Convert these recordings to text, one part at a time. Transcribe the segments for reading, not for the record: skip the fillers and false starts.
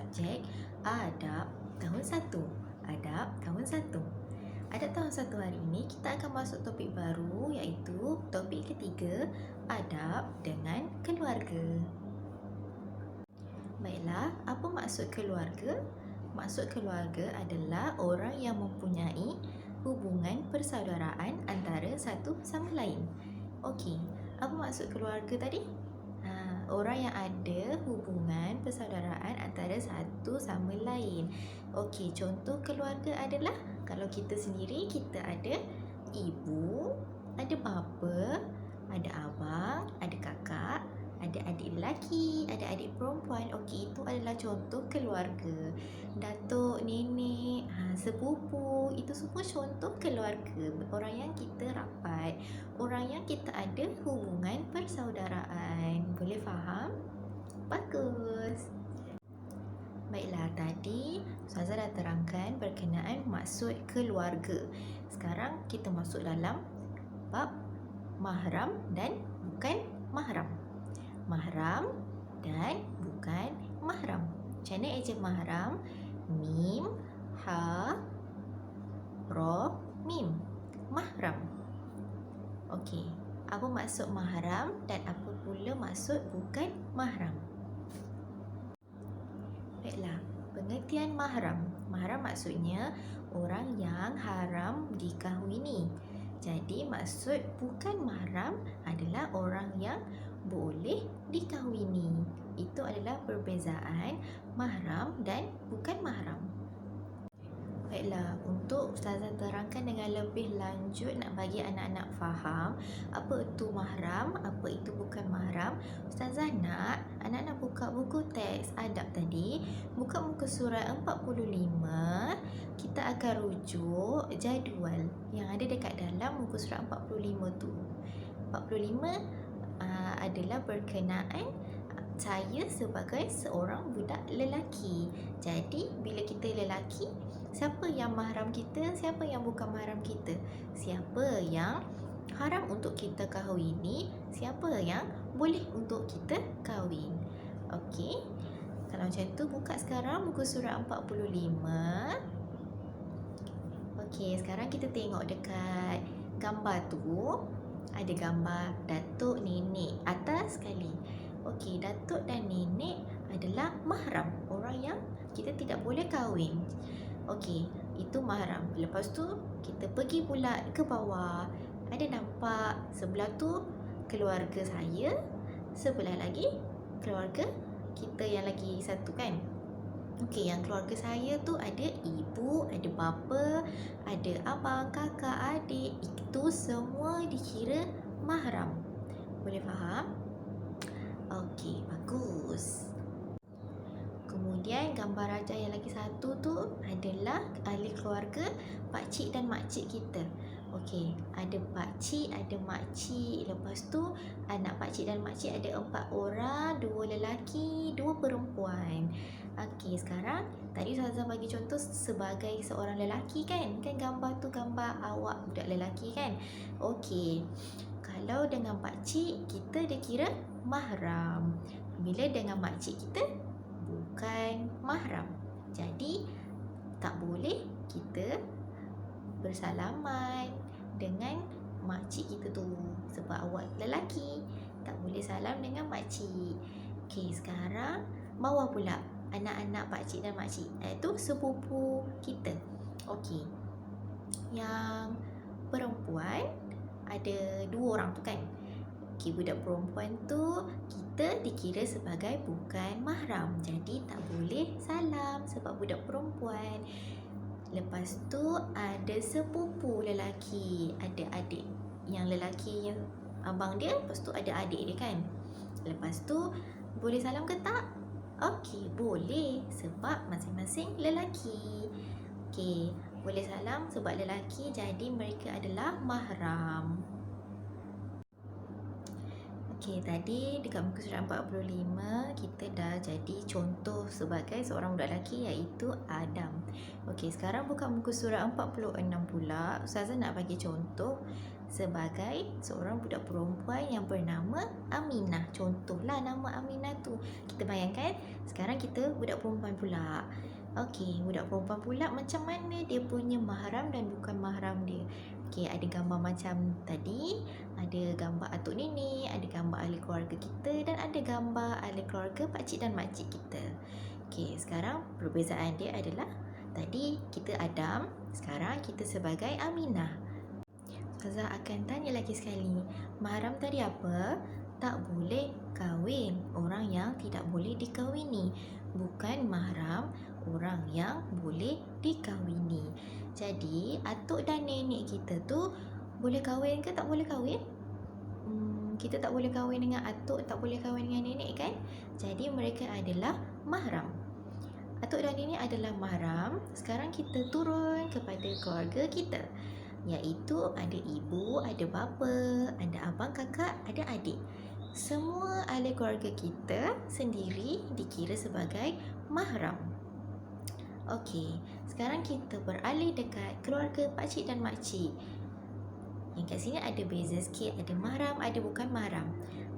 subjek Adab tahun 1. Adab tahun 1. Adab tahun 1 hari ini kita akan masuk topik baru, iaitu topik ketiga, adab dengan keluarga. Baiklah, apa maksud keluarga? Maksud keluarga adalah orang yang mempunyai hubungan persaudaraan antara satu sama lain. Okey, apa maksud keluarga tadi? Orang yang ada hubungan persaudaraan antara satu sama lain. Okey, contoh keluarga adalah kalau kita sendiri, kita ada ibu, ada bapa, ada abang, ada kakak, ada adik lelaki, ada adik perempuan. Okey, itu adalah contoh keluarga. Datuk, nenek, sepupu, itu semua contoh keluarga. Orang yang kita rapat, orang yang kita ada hubungan persaudaraan. Boleh faham? Bagus. Baiklah, tadi Ustazah dah terangkan berkenaan maksud keluarga. Sekarang kita masuk dalam bab mahram dan bukan mahram. Mahram dan bukan mahram. Macam mana eja mahram? Mim, ha, ra, mim. Mahram. Okey, apa maksud mahram dan apa pula maksud bukan mahram? Baiklah, pengertian mahram. Mahram maksudnya orang yang haram dikahwini. Jadi maksud bukan mahram adalah orang yang boleh dikahwini. Itu adalah perbezaan mahram dan bukan mahram. Baiklah, untuk Ustazah terangkan dengan lebih lanjut, nak bagi anak-anak faham apa itu mahram, apa itu bukan mahram, Ustazah nak anak-anak buka buku teks adab tadi, buka muka surat 45, kita akan rujuk jadual yang ada dekat dalam muka surat 45 tu. 45 adalah berkenaan saya sebagai seorang budak lelaki. Jadi bila kita lelaki, siapa yang mahram kita, siapa yang bukan mahram kita, siapa yang haram untuk kita kahwini, siapa yang boleh untuk kita kahwin. Okey, kalau macam tu buka sekarang muka surat 45. Okey, sekarang kita tengok dekat gambar tu, ada gambar datuk, nenek atas sekali. Okey, datuk dan nenek adalah mahram, orang yang kita tidak boleh kahwin. Okey, itu mahram. Lepas tu kita pergi pula ke bawah. Ada nampak sebelah tu keluarga saya, sebelah lagi keluarga kita yang lagi satu kan. Okey, yang keluarga saya tu ada ibu, ada bapa, ada abang, kakak, adik. Itu semua dikira mahram. Boleh faham? Okey, bagus. Kemudian gambar raja yang lagi satu tu adalah ahli keluarga pakcik dan makcik kita. Okey, ada pakcik, ada makcik. Lepas tu anak pakcik dan makcik ada 4 orang, 2 lelaki, 2 perempuan. Okey, sekarang tadi Ustazah bagi contoh sebagai seorang lelaki kan? Kan gambar tu gambar awak budak lelaki kan? Okey, kalau dengan pakcik kita dikira mahram. Bila dengan makcik kita bukan mahram. Jadi tak boleh kita bersalaman dengan makcik kita tu sebab awak lelaki. Tak boleh salam dengan makcik. Okey, sekarang bawah pula anak-anak pakcik dan makcik, iaitu sepupu kita. Okey, yang perempuan ada 2 orang tu kan. Okey, budak perempuan tu kita dikira sebagai bukan mahram. Jadi tak boleh salam sebab budak perempuan. Lepas tu ada sepupu lelaki, ada adik yang lelaki yang abang dia, lepas tu ada adik dia kan. Lepas tu boleh salam ke tak? Okey, boleh sebab masing-masing lelaki. Okey, boleh salam sebab lelaki, jadi mereka adalah mahram. Okey, tadi dekat muka surat 45 kita dah jadi contoh sebagai seorang budak lelaki, iaitu Adam. Okey, sekarang buka muka surat 46 pula. Ustazah nak bagi contoh sebagai seorang budak perempuan yang bernama Aminah. Contohlah nama Aminah tu. Kita bayangkan sekarang kita budak perempuan pula. Okey, budak perempuan pula macam mana dia punya mahram dan bukan mahram dia. Okey, ada gambar macam tadi, ada gambar atuk nenek, ada gambar ahli keluarga kita dan ada gambar ahli keluarga pakcik dan makcik kita. Okey, sekarang perbezaan dia adalah tadi kita Adam, sekarang kita sebagai Aminah. Ustazah akan tanya lagi sekali. Mahram tadi apa? Tak boleh kahwin. Orang yang tidak boleh dikahwini. Bukan mahram orang yang boleh dikahwini. Jadi, atuk dan nenek kita tu boleh kahwin ke tak boleh kahwin? Kita tak boleh kahwin dengan atuk, tak boleh kahwin dengan nenek kan? Jadi, mereka adalah mahram. Atuk dan nenek adalah mahram. Sekarang kita turun kepada keluarga kita, iaitu ada ibu, ada bapa, ada abang, kakak, ada adik. Semua ahli keluarga kita sendiri dikira sebagai mahram. Okey, sekarang kita beralih dekat keluarga pakcik dan makcik. Yang kat sini ada beza sikit, ada mahram, ada bukan mahram.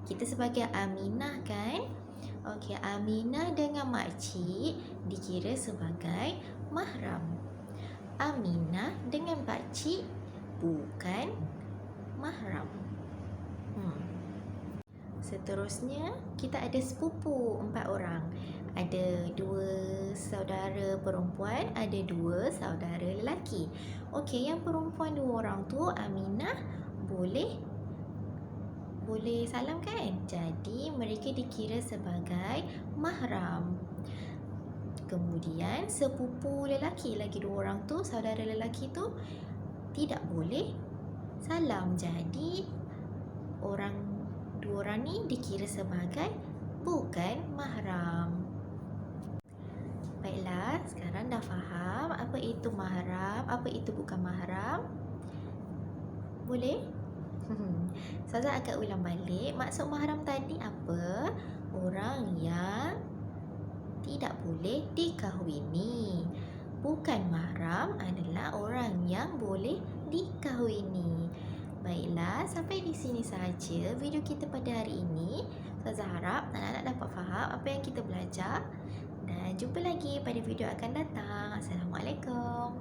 Kita sebagai Aminah kan? Okey, Aminah dengan makcik dikira sebagai mahram. Aminah dengan pakcik bukan mahram. Seterusnya, kita ada sepupu 4 orang. Ada 2 saudara perempuan, ada 2 saudara lelaki. Okey, yang perempuan 2 orang tu Aminah boleh salam kan? Jadi, mereka dikira sebagai mahram. Kemudian sepupu lelaki lagi 2 orang tu, saudara lelaki tu tidak boleh salam. Jadi 2 orang ni dikira sebagai bukan mahram. Baiklah, sekarang dah faham apa itu mahram, apa itu bukan mahram? Boleh? Ustazah akan ulang balik. Maksud mahram tadi apa? Orang yang tidak boleh dikahwini. Bukan mahram adalah orang yang boleh dikahwini. Baiklah, sampai di sini sahaja video kita pada hari ini. Ustazah harap anak-anak dapat faham apa yang kita belajar. Dan jumpa lagi pada video akan datang. Assalamualaikum.